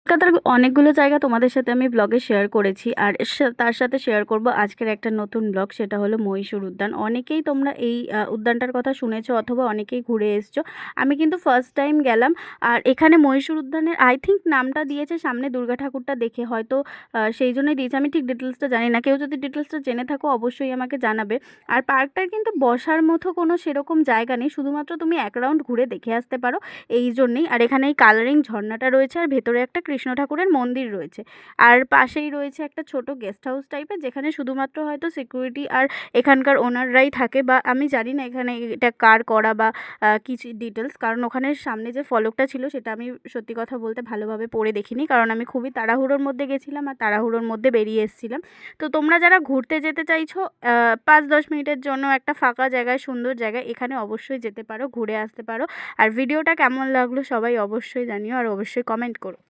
কলকাতার অনেকগুলো জায়গা তোমাদের সাথে আমি ব্লগে শেয়ার করেছি, আর তার সাথে শেয়ার করব আজকের একটা নতুন ব্লগ, সেটা হলো মহীশূর উদ্যান। অনেকেই তোমরা এই উদ্যানটার কথা শুনেছো অথবা অনেকেই ঘুরে এসছো। আমি কিন্তু ফার্স্ট টাইম গেলাম। আর এখানে মহীশূর উদ্যানের আই থিঙ্ক নামটা দিয়েছে সামনে দুর্গা ঠাকুরটা দেখে, হয়তো সেই জন্যই দিয়েছে। আমি ঠিক ডিটেলসটা জানি না, কেউ যদি ডিটেলসটা জেনে থাকো অবশ্যই আমাকে জানাবে। আর পার্কটার কিন্তু বসার মতো কোনো সেরকম জায়গা নেই, শুধুমাত্র তুমি এক রাউন্ড ঘুরে দেখে আসতে পারো এই জন্যেই। আর এখানে এই কালারিং ঝর্ণাটা রয়েছে, আর ভেতরে একটা কৃষ্ণ ঠাকুরের মন্দির রয়েছে। আর পাশেই রয়েছে একটা ছোট গেস্ট হাউস টাইপের, যেখানে শুধুমাত্র হয়তো সিকিউরিটি আর এখানকার ওনাররাই থাকে, বা আমি জানি না এখানে এটা কার করা বা কিছু ডিটেলস, কারণ ওখানে সামনে যে ফলকটা ছিল সেটা আমি সত্যি কথা বলতে ভালোভাবে পড়ে দেখিনি, কারণ আমি খুবই তাড়াহুড়োর মধ্যে গেছিলাম আর তাড়াহুড়োর মধ্যে বেরিয়ে এসেছিলাম। তো তোমরা যারা ঘুরতে যেতে চাইছো 5-10 মিনিটের জন্য একটা ফাঁকা জায়গায়, সুন্দর জায়গায়, এখানে অবশ্যই যেতে পারো, ঘুরে আসতে পারো। আর ভিডিওটা কেমন লাগলো সবাই অবশ্যই জানিও, আর অবশ্যই কমেন্ট করো।